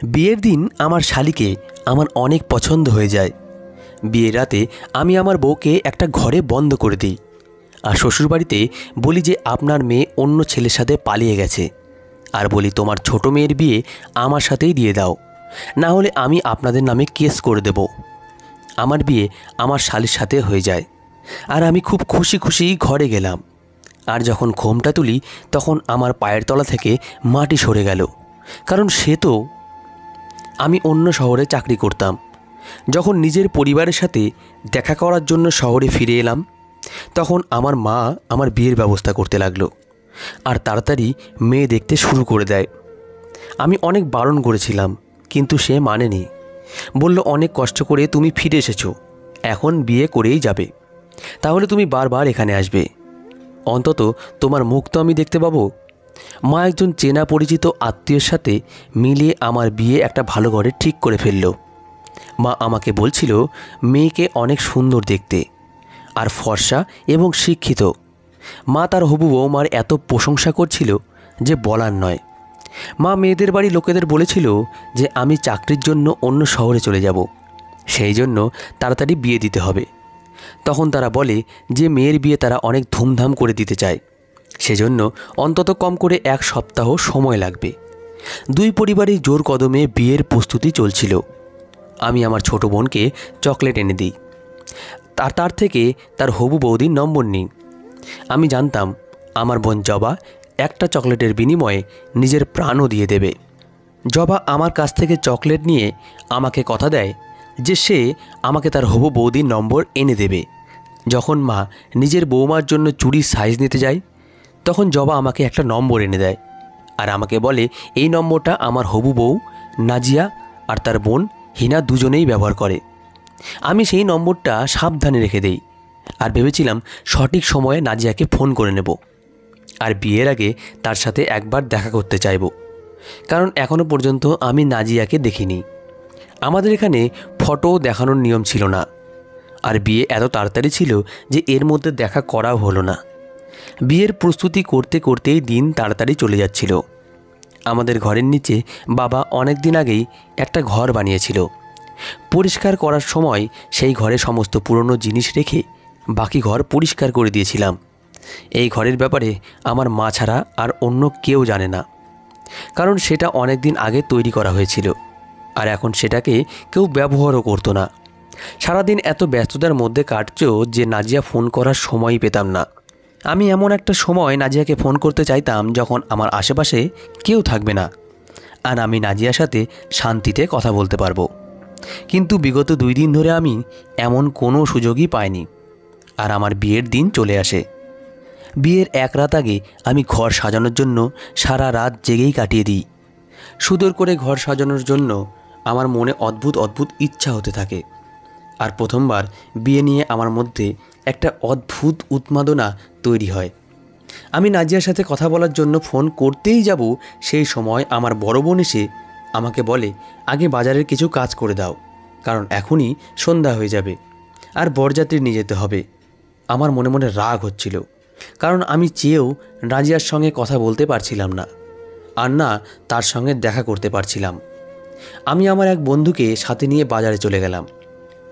বিয়ের দিন আমার শালিকে আমার অনেক পছন্দ হয়ে যায়। বিয়ের রাতে আমি আমার বউকে একটা ঘরে বন্ধ করে দিই আর শ্বশুরবাড়িতে বলি যে আপনার মেয়ে অন্য ছেলের সাথে পালিয়ে গেছে, আর বলি তোমার ছোট মেয়ের বিয়ে আমার সাথেই দিয়ে দাও, না হলে আমি আপনাদের নামে কেস করে দেব। আমার বিয়ে আমার শালির সাথে হয়ে যায় আর আমি খুব খুশি খুশি ঘরে গেলাম। আর যখন ঘোমটা তুলি তখন আমার পায়ের তলা থেকে মাটি সরে গেল, কারণ সে তো আমি অন্য শহরে চাকরি করতাম। যখন নিজের পরিবারের সাথে দেখা করার জন্য শহরে ফিরে এলাম তখন আমার মা আমার বিয়ের ব্যবস্থা করতে লাগলো আর তাড়াতাড়ি মেয়ে দেখতে শুরু করে দেয়। আমি অনেক বারণ করেছিলাম, কিন্তু সে মানেনি। বলল, অনেক কষ্ট করে তুমি ফিরে এসেছো, এখন বিয়ে করেই যাবে, তাহলে তুমি বারবার এখানে আসবে, অন্তত তোমার মুখ তো আমি দেখতে পাবো। মা একজন চেনা পরিচিত আত্মীয়ের সাথে মিলিয়ে আমার বিয়ে একটা ভালো ঘরে ঠিক করে ফেলল। মা আমাকে বলছিল মেয়েকে অনেক সুন্দর দেখতে আর ফর্সা এবং শিক্ষিত। মা তার হবু বৌমার এত প্রশংসা করছিল যে বলার নয়। মা মেয়েদের বাড়ি লোকেদের বলেছিল যে আমি চাকরির জন্য অন্য শহরে চলে যাব, সেই জন্য তাড়াতাড়ি বিয়ে দিতে হবে। তখন তারা বলে যে মেয়ের বিয়ে তারা অনেক ধুমধাম করে দিতে চায়, সেজন্য অন্তত কম করে 1 সপ্তাহ সময় লাগবে। দুই পরিবারই জোর কদমে বিয়ের প্রস্তুতি চলছিল। আমি আমার ছোট বোনকে চকলেট এনে দিই, তার থেকে তার হবু বৌদির নম্বর নিই। আমি জানতাম আমার বোন জবা একটা চকলেটের বিনিময়ে নিজের প্রাণও দিয়ে দেবে। জবা আমার কাছ থেকে চকলেট নিয়ে আমাকে কথা দেয় যে সে আমাকে তার হবু বৌদির নম্বর এনে দেবে। যখন মা নিজের বৌমার জন্য চুড়ির সাইজ নিতে যায় তখন জবা আমাকে একটা নম্বর এনে দেয় আর আমাকে বলে এই নম্বরটা আমার হবু বউ নাজিয়া আর তার বোন হিনা দুজনেই ব্যবহার করে। আমি সেই নম্বরটা সাবধানে রেখে দেই আর ভেবেছিলাম সঠিক সময়ে নাজিয়াকে ফোন করে নেব আর বিয়ের আগে তার সাথে একবার দেখা করতে চাইব, কারণ এখনও পর্যন্ত আমি নাজিয়াকে দেখিনি। আমাদের এখানে ফটো দেখানোর নিয়ম ছিল না, আর বিয়ে এত তাড়াতাড়ি ছিল যে এর মধ্যে দেখা করাও হলো না। বিয়ের প্রস্তুতি করতে করতেই দিন তাড়াতাড়ি চলে যাচ্ছিল। আমাদের ঘরের নিচে বাবা অনেক দিন আগেই একটা ঘর বানিয়েছিল। পরিষ্কার করার সময় সেই ঘরে সমস্ত পুরনো জিনিস রেখে বাকি ঘর পরিষ্কার করে দিয়েছিলাম। এই ঘরের ব্যাপারে আমার মা ছাড়া আর অন্য কেউ জানে না, কারণ সেটা অনেক দিন আগে তৈরি করা হয়েছিল আর এখন সেটাকে কেউ ব্যবহারও করতো না। সারাদিন এত ব্যস্ততার মধ্যে কাটছেও যে নাজিয়া ফোন করার সময়ই পেতাম না। আমি এমন একটা সময় নাজিয়াকে ফোন করতে চাইতাম যখন আমার আশেপাশে কেউ থাকবে না আর আমি নাজিয়ার সাথে শান্তিতে কথা বলতে পারবো, কিন্তু বিগত 2 দিন ধরে আমি এমন কোনো সুযোগই পাইনি। আর আমার বিয়ের দিন চলে আসে। বিয়ের 1 রাত আগে আমি ঘর সাজানোর জন্য সারা রাত জেগেই কাটিয়ে দিই। সুন্দর করে ঘর সাজানোর জন্য আমার মনে অদ্ভুত অদ্ভুত ইচ্ছা হতে থাকে। আর প্রথমবার বিয়ে নিয়ে আমার মধ্যে একটা অদ্ভুত উন্মাদনা তৈরি হয়। আমি নাজিয়ার সাথে কথা বলার জন্য ফোন করতেই যাব, সেই সময় আমার বড় বোন এসে আমাকে বলে আগে বাজারের কিছু কাজ করে দাও, কারণ এখনই সন্ধ্যা হয়ে যাবে আর বরযাত্রী নিয়ে যেতে হবে। আমার মনে মনে রাগ হচ্ছিল, কারণ আমি চেয়েও নাজিয়ার সঙ্গে কথা বলতে পারছিলাম না আর না তার সঙ্গে দেখা করতে পারছিলাম। আমি আমার এক বন্ধুকে সাথে নিয়ে বাজারে চলে গেলাম।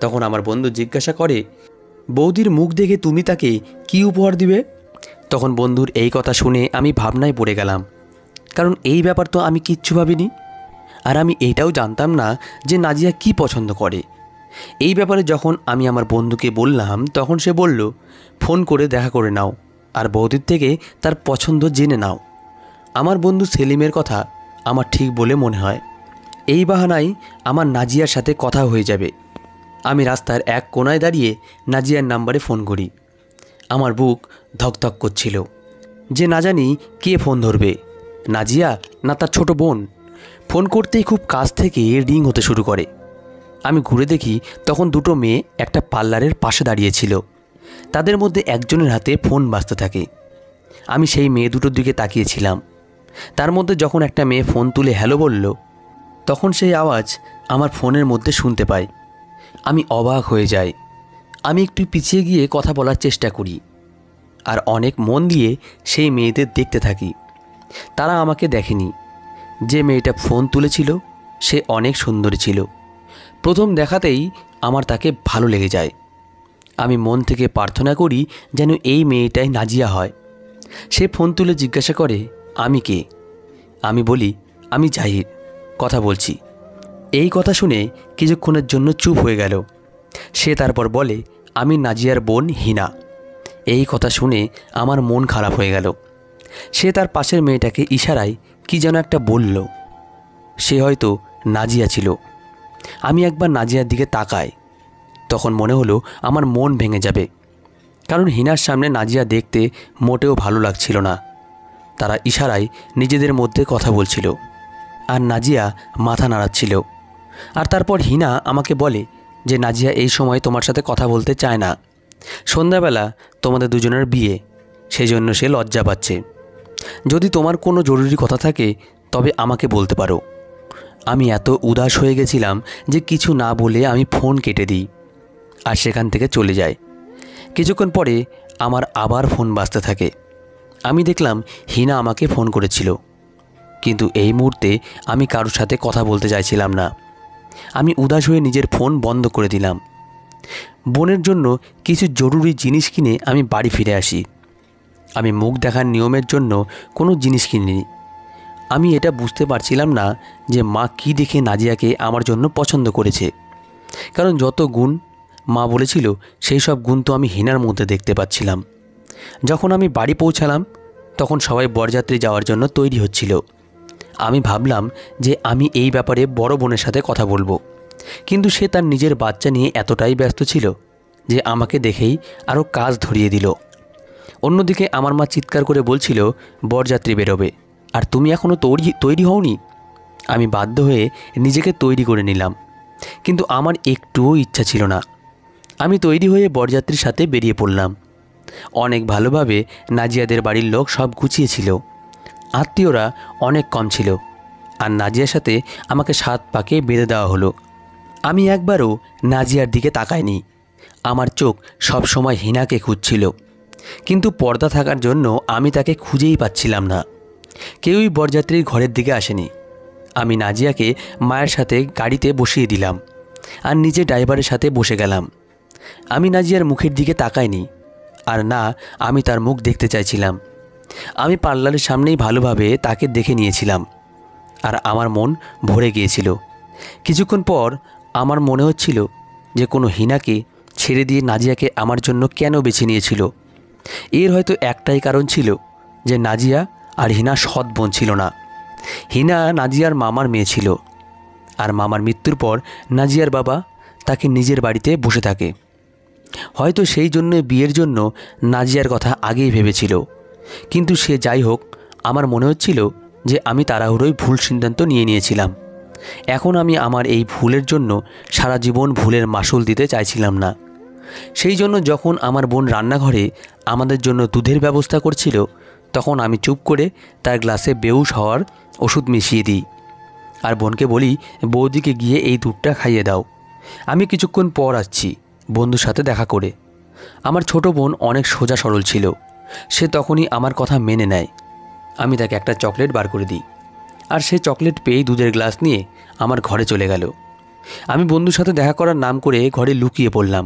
তখন আমার বন্ধু জিজ্ঞাসা করে, বৌদির মুখ দেখে তুমি তাকে কী উপহার দিবে? তখন বন্ধুর এই কথা শুনে আমি ভাবনায় পড়ে গেলাম, কারণ এই ব্যাপার তো আমি কিচ্ছু ভাবিনি। আর আমি এইটাও জানতাম না যে নাজিয়া কি পছন্দ করে। এই ব্যাপারে যখন আমি আমার বন্ধুকে বললাম তখন সে বলল, ফোন করে দেখা করে নাও আর বৌদির থেকে তার পছন্দ জেনে নাও। আমার বন্ধু সেলিমের কথা আমার ঠিক বলে মনে হয়। এই বাহানায় আমার নাজিয়ার সাথে কথা হয়ে যাবে। আমি রাস্তার এক কোনায় দাঁড়িয়ে নাজিয়ার নাম্বারে ফোন করি। আমার বুক ধকধক করছিল যে না জানি কে ফোন ধরবে, নাজিয়া না তার ছোট বোন। ফোন করতেই খুব কাছ থেকে রিং হতে শুরু করে। আমি ঘুরে দেখি তখন 2টো মেয়ে একটা পার্লারের পাশে দাঁড়িয়েছিল। তাদের মধ্যে একজনের হাতে ফোন বাজতে থাকে। আমি সেই মেয়ে দুটোর দিকে তাকিয়েছিলাম। তার মধ্যে যখন একটা মেয়ে ফোন তুলে হ্যালো বলল, তখন সেই আওয়াজ আমার ফোনের মধ্যে শুনতে পাই। আমি অবাক হয়ে যাই। আমি একটু পিছিয়ে গিয়ে কথা বলার চেষ্টা করি আর অনেক মন দিয়ে সেই মেয়েদের দেখতে থাকি। তারা আমাকে দেখেনি। যে মেয়েটা ফোন তুলেছিল সে অনেক সুন্দরী ছিল। প্রথম দেখাতেই আমার তাকে ভালো লেগে যায়। আমি মন থেকে প্রার্থনা করি যেন এই মেয়েটাই নাজিয়া হয়। সে ফোন তুলে জিজ্ঞাসা করে, আমি কে? আমি বলি, আমি জাহির, কথা বলছি। এই কথা শুনে কিছুক্ষণের জন্য চুপ হয়ে গেল। সে তারপর বলে, আমি নাজিয়ার বোন হিনা। এই কথা শুনে আমার মন খারাপ হয়ে গেল। সে তার পাশের মেয়েটাকে ইশারায় কি যেন একটা বলল। সে হয়তো নাজিয়া ছিল। আমি একবার নাজিয়ার দিকে তাকাই। তখন মনে হলো আমার মন ভেঙে যাবে, কারণ হিনার সামনে নাজিয়া দেখতে মোটেও ভালো লাগছিল না। তারা ইশারায় নিজেদের মধ্যে কথা বলছিল, আর নাজিয়া মাথা নাড়াচ্ছিল। আর তারপর হিনা আমাকে বলে যে নাজিয়া এই সময় তোমার সাথে কথা বলতে চায় না। সন্ধ্যাবেলা তোমাদের দুজনের বিয়ে, সেই জন্য সে লজ্জা পাচ্ছে। যদি তোমার কোনো জরুরি কথা থাকে তবে আমাকে বলতে পারো। আমি এত উদাস হয়ে গেছিলাম যে কিছু না বলে আমি ফোন কেটে দিই আর সেখান থেকে চলে যাই। কিছুক্ষণ পরে আমার আবার ফোন বাজতে থাকে। আমি দেখলাম হিনা আমাকে ফোন করেছিল, কিন্তু এই মুহূর্তে আমি কারোর সাথে কথা বলতে চাইছিলাম না। আমি উদাস হয়ে নিজের ফোন বন্ধ করে দিলাম। বোনের জন্য কিছু জরুরি জিনিস কিনে আমি বাড়ি ফিরে আসি। আমি মুখ দেখার নিয়মের জন্য কোনো জিনিস কিনিনি। আমি এটা বুঝতে পারছিলাম না যে মা কী দেখে নাজিয়াকে আমার জন্য পছন্দ করেছে, কারণ যত গুণ মা বলেছিল সেই সব গুণ তো আমি হিনার মধ্যে দেখতে পাচ্ছিলাম। যখন আমি বাড়ি পৌঁছালাম তখন সবাই বরযাত্রী যাওয়ার জন্য তৈরি হচ্ছিল। আমি ভাবলাম যে আমি এই ব্যাপারে বড় বোনের সাথে কথা বলবো, কিন্তু সে তার নিজের বাচ্চা নিয়ে এতটাই ব্যস্ত ছিল যে আমাকে দেখেই আরও কাজ ধরিয়ে দিল। অন্যদিকে আমার মা চিৎকার করে বলছিল, বরযাত্রী বেরোবে আর তুমি এখনও তৈরি হওনি। আমি বাধ্য হয়ে নিজেকে তৈরি করে নিলাম, কিন্তু আমার একটুও ইচ্ছা ছিল না। আমি তৈরি হয়ে বরযাত্রীর সাথে বেরিয়ে পড়লাম। অনেক ভালোভাবে নাজিয়াদের বাড়ির লোক সব গুছিয়েছিল। আত্মীয়রা অনেক কম ছিল, আর নাজিয়ার সাথে আমাকে 7 পাকে বেঁধে দেওয়া হলো। আমি একবারও নাজিয়ার দিকে তাকাইনি। আমার চোখ সব সময় হিনাকে খুঁজছিল, কিন্তু পর্দা থাকার জন্য আমি তাকে খুঁজেই পাচ্ছিলাম না। কেউই বরযাত্রীর ঘরের দিকে আসেনি। আমি নাজিয়াকে মায়ের সাথে গাড়িতে বসিয়ে দিলাম আর নিজে ড্রাইভারের সাথে বসে গেলাম। আমি নাজিয়ার মুখের দিকে তাকাইনি, আর না আমি তার মুখ দেখতে চাইছিলাম। আমি পার্লারের সামনেই ভালোভাবে তাকে দেখে নিয়েছিলাম, আর আমার মন ভরে গিয়েছিল। কিছুক্ষণ পর আমার মনে হচ্ছিল যে কোনো হিনাকে ছেড়ে দিয়ে নাজিয়াকে আমার জন্য কেন বেছে নিয়েছিল। এর হয়তো একটাই কারণ ছিল যে নাজিয়া আর হিনা সৎ বোন ছিল না। হিনা নাজিয়ার মামার মেয়ে ছিল, আর মামার মৃত্যুর পর নাজিয়ার বাবা তাকে নিজের বাড়িতে বসে থাকে। হয়তো সেই জন্য বিয়ের জন্য নাজিয়ার কথা আগেই ভেবেছিল। কিন্তু সে যাই হোক, আমার মনে হচ্ছিল যে আমি তাড়াহুড়োই ভুল সিদ্ধান্ত নিয়েছিলাম। এখন আমি আমার এই ভুলের জন্য সারা জীবন ভুলের মাসুল দিতে চাইছিলাম না। সেই জন্য যখন আমার বোন রান্নাঘরে আমাদের জন্য দুধের ব্যবস্থা করছিল, তখন আমি চুপ করে তার গ্লাসে বেহুশ হওয়ার ওষুধ মিশিয়ে দিই, আর বোনকে বলি, বৌদিকে গিয়ে এই দুধটা খাইয়ে দাও। আমি কিছুক্ষণ পর আসছি বন্ধুর সাথে দেখা করে। আমার ছোট বোন অনেক সোজা সরল ছিল। সে তখনই আমার কথা মেনে নেয়। আমি তাকে একটা চকলেট বার করে দিই, আর সে চকলেট পেয়েই দুধের গ্লাস নিয়ে আমার ঘরে চলে গেল। আমি বন্ধুর সাথে দেখা করার নাম করে ঘরে লুকিয়ে পড়লাম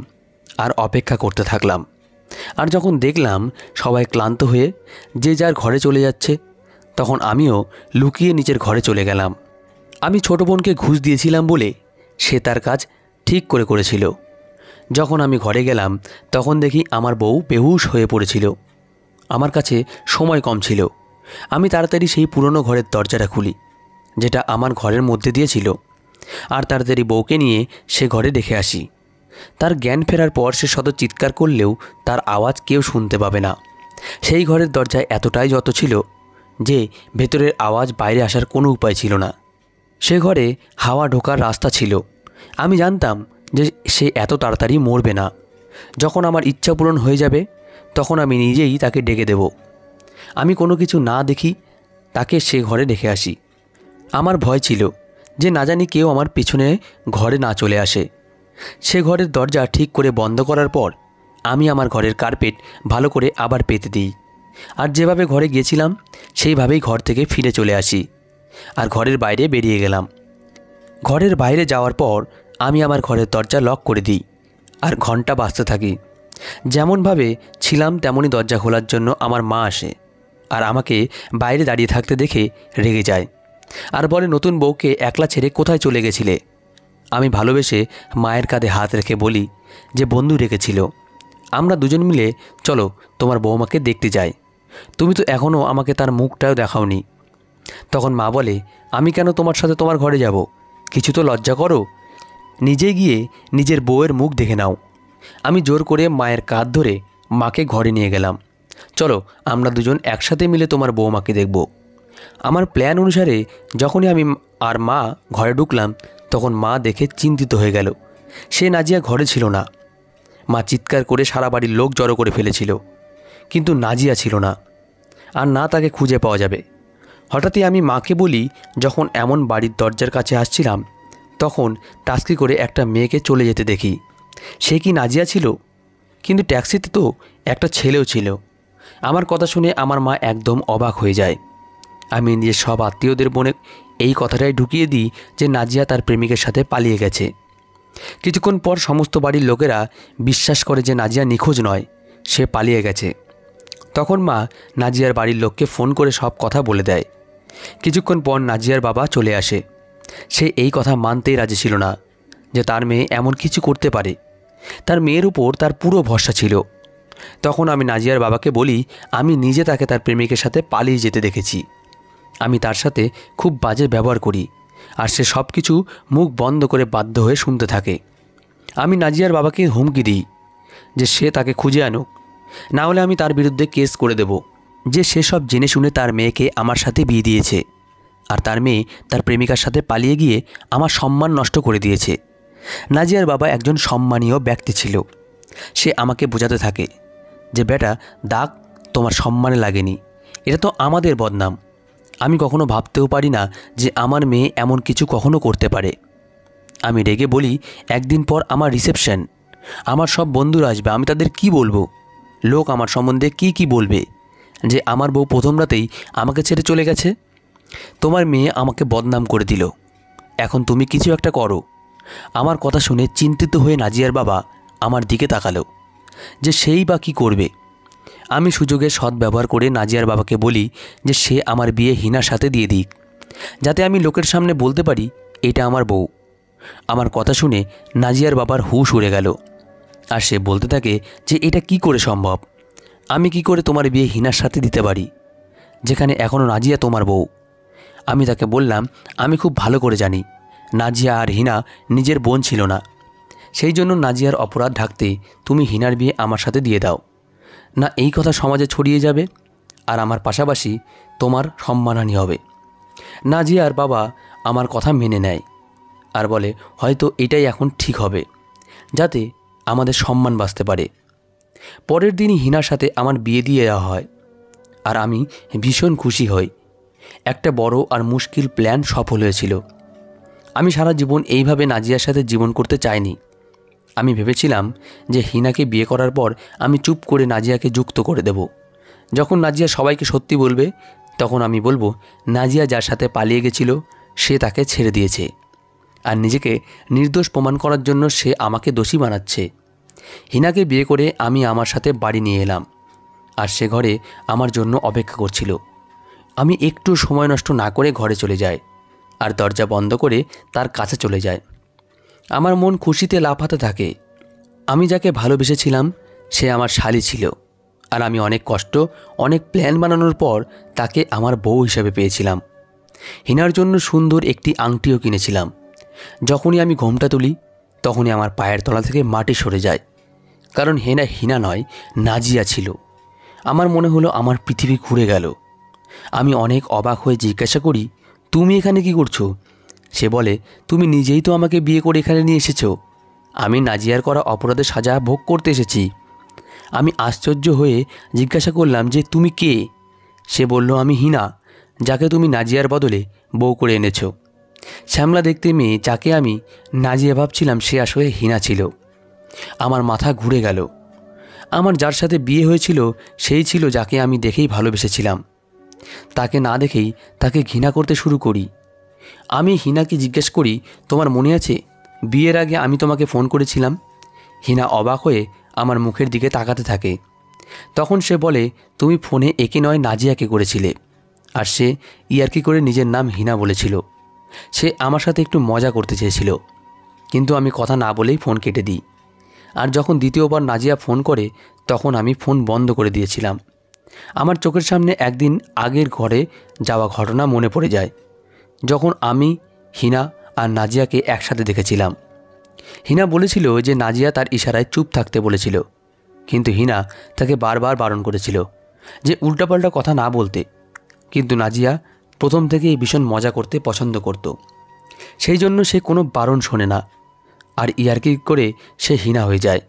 আর অপেক্ষা করতে থাকলাম। আর যখন দেখলাম সবাই ক্লান্ত হয়ে যে যার ঘরে চলে যাচ্ছে, তখন আমিও লুকিয়ে নিজের ঘরে চলে গেলাম। আমি ছোট বোনকে ঘুষ দিয়েছিলাম বলে সে তার কাজ ঠিক করেছিল। যখন আমি ঘরে গেলাম তখন দেখি আমার বউ বেহুশ হয়ে পড়েছিল। আমার কাছে সময় কম ছিল। আমি তাড়াতাড়ি সেই পুরনো ঘরের দরজাটা খুলি, যেটা আমার ঘরের মধ্যে দিয়ে ছিল, আর তাড়াতাড়ি বউকে নিয়ে সে ঘরে রেখে আসি। তার জ্ঞান ফেরার পর সে শত চিৎকার করলেও তার আওয়াজ কেউ শুনতে পাবে না। সেই ঘরের দরজায় এতটাই যত ছিল যে ভেতরের আওয়াজ বাইরে আসার কোনো উপায় ছিল না। সে ঘরে হাওয়া ঢোকার রাস্তা ছিল। আমি জানতাম যে সে এত তাড়াতাড়ি মরবে না। যখন আমার ইচ্ছা পূরণ হয়ে যাবে তখন আমি নিজেই তাকে ডেকে দেব। আমি কোনো কিছু না দেখি তাকে সে ঘরে রেখে আসি। আমার ভয় ছিল যে না জানি কেউ আমার পিছনে ঘরে না চলে আসে। সে ঘরের দরজা ঠিক করে বন্ধ করার পর আমি আমার ঘরের কার্পেট ভালো করে আবার পেতে দিই, আর যেভাবে ঘরে গিয়েছিলাম সেইভাবেই ঘর থেকে ফিরে চলে আসি, আর ঘরের বাইরে বেরিয়ে গেলাম। ঘরের বাইরে যাওয়ার পর আমি আমার ঘরের দরজা লক করে দিই আর ঘন্টা বাজতে থাকি। যেমনভাবে ছিলাম তেমনই দরজা খোলার জন্য আমার মা আসে আর আমাকে বাইরে দাঁড়িয়ে থাকতে দেখে রেগে যায় আর বলে, নতুন বউকে একলা ছেড়ে কোথায় চলে গেছিলে? আমি ভালোবেসে মায়ের কাঁধে হাত রেখে বলি যে বন্ধু রেখেছিল, আমরা দুজন মিলে চলো তোমার বৌমাকে দেখতে যাই, তুমি তো এখনও আমাকে তার মুখটাও দেখাওনি। তখন মা বলে, আমি কেন তোমার সাথে তোমার ঘরে যাব? কিছু তো লজ্জা করো, নিজে গিয়ে নিজের বউয়ের মুখ দেখে নাও। আমি জোর করে মায়ের কাঁধ ধরে মাকে ঘরে নিয়ে গেলাম। চলো আমরা দুজন একসাথে মিলে তোমার বৌমাকে দেখব। আমার প্ল্যান অনুসারে যখনই আমি আর মা ঘরে ঢুকলাম তখন মা দেখে চিন্তিত হয়ে গেল। সে নাজিয়া ঘরে ছিল না। মা চিৎকার করে সারা বাড়ির লোক জড়ো করে ফেলেছিল, কিন্তু নাজিয়া ছিল না, আর না তাকে খুঁজে পাওয়া যাবে। হঠাৎই আমি মাকে বলি, যখন এমন বাড়ির দরজার কাছে আসছিলাম তখন টাস্কি করে একটা মেয়েকে চলে যেতে দেখি। সে কি নাজিয়া ছিল? কিন্তু ট্যাক্সিতে তো একটা ছেলেও ছিল। আমার কথা শুনে আমার মা একদম অবাক হয়ে যায়। আমি নিজের সব আত্মীয়দের মনে এই কথাটাই ঢুকিয়ে দিই যে নাজিয়া তার প্রেমিকের সাথে পালিয়ে গেছে। কিছুক্ষণ পর সমস্ত বাড়ির লোকেরা বিশ্বাস করে যে নাজিয়া নিখোঁজ নয়, সে পালিয়ে গেছে। তখন মা নাজিয়ার বাড়ির লোককে ফোন করে সব কথা বলে দেয়। কিছুক্ষণ পর নাজিয়ার বাবা চলে আসে। সে এই কথা মানতেই রাজি ছিল না যে তার মেয়ে এমন কিছু করতে পারে। তার মেয়ের উপর তার পুরো ভরসা ছিল। তখন আমি নাজিয়ার বাবাকে বলি, আমি নিজে তাকে তার প্রেমিকের সাথে পালিয়ে যেতে দেখেছি। আমি তার সাথে খুব বাজে ব্যবহার করি আর সে সব কিছু মুখ বন্ধ করে বাধ্য হয়ে শুনতে থাকে। আমি নাজিয়ার বাবাকে হুমকি দিই যে সে তাকে খুঁজে আনুক, না হলে আমি তার বিরুদ্ধে কেস করে দেব যে সে সব জেনে শুনে তার মেয়েকে আমার সাথে বিয়ে দিয়েছে আর তার মেয়ে তার প্রেমিকার সাথে পালিয়ে গিয়ে আমার সম্মান নষ্ট করে দিয়েছে। নাজিয়ার বাবা একজন সম্মানীয় ব্যক্তি ছিল। সে আমাকে বোঝাতে থাকে যে বেটা, দাগ তোমার সম্মানে লাগেনি, এটা তো আমাদের বদনাম। আমি কখনো ভাবতেও পারি না যে আমার মেয়ে এমন কিছু কখনো করতে পারে। আমি রেগে বলি, একদিন পর আমার রিসেপশন, আমার সব বন্ধুরা আসবে, আমি তাদের কি বলবো? লোক আমার সম্বন্ধে কি বলবে? যে আমার বউ প্রথম রাতেই আমাকে ছেড়ে চলে গেছে। তোমার মেয়ে আমাকে বদনাম করে দিল, এখন তুমি কিছু একটা করো। আমার কথা শুনে চিন্তিত হয়ে নাজিয়ার বাবা আমার দিকে তাকালো যে সেই বা কী করবে। আমি সুযোগের সদ্ব্যবহার করে নাজিয়ার বাবাকে বলি যে সে আমার বিয়ে হিনার সাথে দিয়ে দিক, যাতে আমি লোকের সামনে বলতে পারি এটা আমার বউ। আমার কথা শুনে নাজিয়ার বাবার হুঁশ উড়ে গেল আর সে বলতে থাকে যে এটা কি করে সম্ভব? আমি কি করে তোমার বিয়ে হিনার সাথে দিতে পারি, যেখানে এখনও নাজিয়া তোমার বউ? আমি তাকে বললাম, আমি খুব ভালো করে জানি নাজিয়া আর হিনা নিজের বোন ছিল না, সেই জন্য নাজিয়ার অপরাধ ঢাকতে তুমি হিনার বিয়ে আমার সাথে দিয়ে দাও না। এই কথা সমাজে ছড়িয়ে যাবে আর আমার পাশাপাশি তোমার সম্মানহানি হবে। নাজিয়ার বাবা আমার কথা মেনে নেয় আর বলে, হয়তো এটাই এখন ঠিক হবে, যাতে আমাদের সম্মান বাঁচতে পারে। পরের দিনই হিনার সাথে আমার বিয়ে দিয়ে দেওয়া হয় আর আমি ভীষণ খুশি হই। একটা বড় আর মুশকিল প্ল্যান সফল হয়েছিল। আমি সারা জীবন এইভাবে নাজিয়ার সাথে জীবন করতে চাইনি। আমি ভেবেছিলাম যে হিনাকে বিয়ে করার পর আমি চুপ করে নাজিয়াকে যুক্ত করে দেব। যখন নাজিয়া সবাইকে সত্যি বলবে তখন আমি বলবো, নাজিয়া যার সাথে পালিয়ে গেছিল সে তাকে ছেড়ে দিয়েছে আর নিজেকে নির্দোষ প্রমাণ করার জন্য সে আমাকে দোষী বানাচ্ছে। হিনাকে বিয়ে করে আমি আমার সাথে বাড়ি নিয়ে এলাম আর সে ঘরে আমার জন্য অপেক্ষা করছিল। আমি একটু সময় নষ্ট না করে ঘরে চলে যাই আর দরজা বন্ধ করে তার কাছে চলে যায়। আমার মন খুশিতে লাফাতে থাকে। আমি যাকে ভালোবেসেছিলাম সে আমার শালি ছিল আর আমি অনেক কষ্ট, অনেক প্ল্যান বানানোর পর তাকে আমার বউ হিসেবে পেয়েছিলাম। হিনার জন্য সুন্দর একটি আংটিও কিনেছিলাম। যখনই আমি ঘোমটা তুলি তখনই আমার পায়ের তলা থেকে মাটি সরে যায়, কারণ হিনা নয়, নাজিয়া ছিল। আমার মনে হলো আমার পৃথিবী ঘুরে গেল। আমি অনেক অবাক হয়ে জিজ্ঞাসা করি, তুমি এখানে কি করছো? সে বলে, তুমি নিজেই তো আমাকে বিয়ে করে এখানে নিয়ে এসেছো। আমি নাজিয়ার করা অপরাধের সাজা ভোগ করতে এসেছি। আমি আশ্চর্য হয়ে জিজ্ঞাসা করলাম যে তুমি কে? সে বলল, আমি হিনা, যাকে তুমি নাজিয়ার বদলে বউ করে এনেছো। শ্যামলা দেখতে মেয়ে যাকে আমি নাজিয়া ভাবছিলাম সে আসলে হিনা ছিল। আমার মাথা ঘুরে গেল। আমার যার সাথে বিয়ে হয়েছিল সেই ছিল যাকে আমি দেখেই ভালোবেসেছিলাম। তাকে না দেখেই তাকে ঘৃণা করতে শুরু করি। আমি হিনাকে জিজ্ঞেস করি, তোমার মনে আছে বিয়ের আগে আমি তোমাকে ফোন করেছিলাম? হিনা অবাক হয়ে আমার মুখের দিকে তাকাতে থাকে। তখন সে বলে, তুমি ফোনে একে নয় নাজিয়াকে করেছিলে, আর সে ইয়ার্কি করে নিজের নাম হিনা বলেছিল। সে আমার সাথে একটু মজা করতে চেয়েছিল, কিন্তু আমি কথা না বলেই ফোন কেটে দিই। আর যখন দ্বিতীয়বার নাজিয়া ফোন করে তখন আমি ফোন বন্ধ করে দিয়েছিলাম। আমার চোখের সামনে একদিন আগের ঘরে যাওয়া ঘটনা মনে পড়ে যায়, যখন আমি হিনা আর নাজিয়াকে একসাথে দেখেছিলাম। হিনা বলেছিল যে নাজিয়া তার ইশারায় চুপ থাকতে বলেছিল, কিন্তু হিনা তাকে বারবার বারণ করেছিল যে উল্টাপাল্টা কথা না বলতে। কিন্তু নাজিয়া প্রথম থেকেই ভীষণ মজা করতে পছন্দ করত, সেই জন্য সে কোনো বারণ শোনে না, আর ইয়ার্কি করে সে হিনা হয়ে যায়।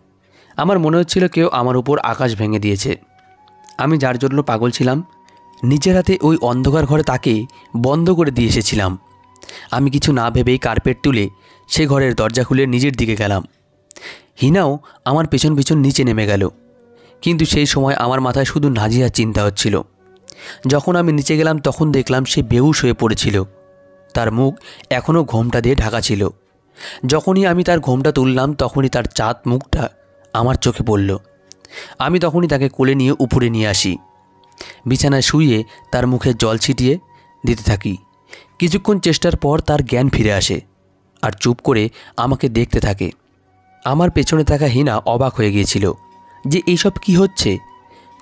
আমার মনে হচ্ছিল কেউ আমার উপর আকাশ ভেঙে দিয়েছে। আমি যার জন্য পাগল ছিলাম, নিজের হাতে ওই অন্ধকার ঘরে তাকে বন্ধ করে দিয়ে এসেছিলাম। আমি কিছু না ভেবেই কার্পেট তুলে সে ঘরের দরজা খুলে নিজের দিকে গেলাম। হিনাও আমার পেছন পেছন নিচে নেমে গেল, কিন্তু সেই সময় আমার মাথায় শুধু নাজিয়ার চিন্তা হচ্ছিল। যখন আমি নিচে গেলাম তখন দেখলাম সে বেহুশ হয়ে পড়েছিল, তার মুখ এখনও ঘোমটা দিয়ে ঢাকা ছিল। যখনই আমি তার ঘোমটা তুললাম তখনই তার চাঁদ মুখটা আমার চোখে পড়ল। আমি তখনই তাকে কোলে নিয়ে উপরে নিয়ে আসি, বিছানায় শুইয়ে তার মুখে জল ছিটিয়ে দিতে থাকি। কিছুক্ষণ চেষ্টার পর তার জ্ঞান ফিরে আসে আর চুপ করে আমাকে দেখতে থাকে। আমার পেছনে থাকা হিনা অবাক হয়ে গিয়েছিল যে এইসব কি হচ্ছে।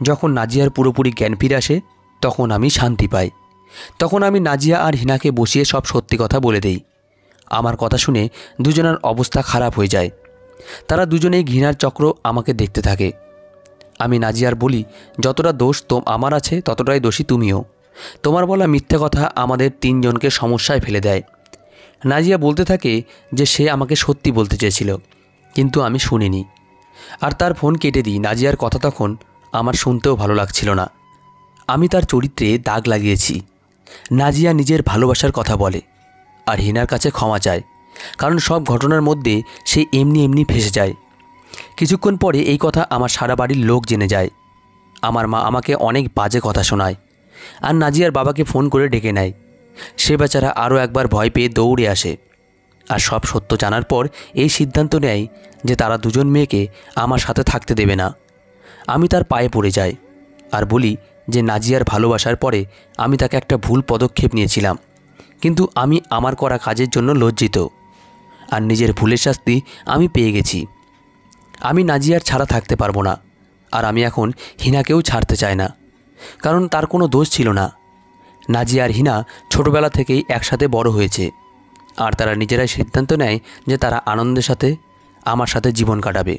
যখন নাজিয়ার পুরোপুরি জ্ঞান ফিরে আসে তখন আমি শান্তি পাই। তখন আমি নাজিয়া আর হিনাকে বসিয়ে সব সত্যি কথা বলে দেই। আমার কথা শুনে দুজনের অবস্থা খারাপ হয়ে যায়। তারা দুজনেই ঘৃণার চক্র আমাকে দেখতে থাকে। আমি নাজিয়ার বলি, যতটা দোষ আমার আছে ততটাই দোষী তুমিও। তোমার বলা মিথ্যে কথা আমাদের তিনজনকে সমস্যায় ফেলে দেয়। নাজিয়া বলতে থাকে যে সে আমাকে সত্যি বলতে চেয়েছিল, কিন্তু আমি শুনিনি, আর তার ফোন কেটে দিই। নাজিয়ার কথা তখন আমার শুনতেও ভালো লাগছিল না। আমি তার চরিত্রে দাগ লাগিয়েছি। নাজিয়া নিজের ভালোবাসার কথা বলে আর হিনার কাছে ক্ষমা চায়, কারণ সব ঘটনার মধ্যে সে এমনি এমনি ফেসে যায়। কিছুক্ষণ পরে এই কথা আমার সারা বাড়ির লোক জেনে যায়। আমার মা আমাকে অনেক বাজে কথা শোনায়, আর নাজিয়ার বাবাকে ফোন করে ডেকে নেয়। সে বেচারা আরও একবার ভয় পেয়ে দৌড়ে আসে, আর সব সত্য জানার পর এই সিদ্ধান্ত নেয় যে তারা দুজন মেয়েকে আমার সাথে থাকতে দেবে না। আমি তার পায়ে পড়ে যাই আর বলি যে নাজিয়ার ভালোবাসার পরে আমি তাকে একটা ভুল পদক্ষেপ নিয়েছিলাম, কিন্তু আমি আমার করা কাজের জন্য লজ্জিত, আর নিজের ভুলের শাস্তি আমি পেয়ে গেছি। আমি নাজিয়ার ছাড়া থাকতে পারবো না, আর আমি এখন হিনাকেও ছাড়তে চাই না, কারণ তার কোনো দোষ ছিল না। নাজিয়া আর হিনা ছোটোবেলা থেকেই একসাথে বড় হয়েছে, আর তারা নিজেরাই সিদ্ধান্ত নেয় যে তারা আনন্দের সাথে আমার সাথে জীবন কাটাবে।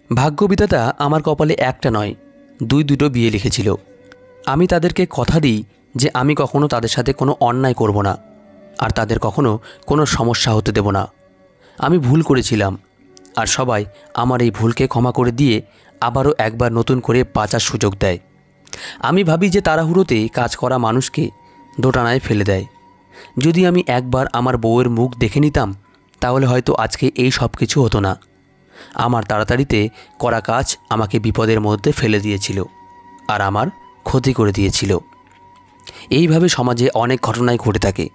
ভাগ্যবিধাতা আমার কপালে একটা নয়, দুটো বিয়ে লিখেছিল। আমি তাদেরকে কথা দিই যে আমি কখনো তাদের সাথে কোনো অন্যায় করব না, আর তাদের কখনো কোনো সমস্যা হতে দেব না। আমি ভুল করেছিলাম, আর সবাই আমার এই ভুলকে ক্ষমা করে দিয়ে আবারও একবার নতুন করে বাঁচার সুযোগ দেয়। আমি ভাবি যে তাড়াহুড়োতে কাজ করা মানুষকে দোটানায় ফেলে দেয়। যদি আমি একবার আমার বউয়ের মুখ দেখে নিতাম তাহলে হয়তো আজকে এই সব কিছু হতো না। আমার তাড়াতাড়িতে করা কাজ আমাকে বিপদের মধ্যে ফেলে দিয়েছিল, আর আমার ক্ষতি করে দিয়েছিল। এইভাবে সমাজে অনেক ঘটনাই ঘটে থাকে।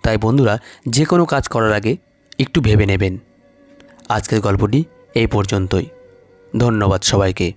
তাই বন্ধুরা, যে কোনো কাজ করার আগে একটু ভেবে নেবেন। আজকের গল্পটি এই পর্যন্তই। ধন্যবাদ সবাইকে।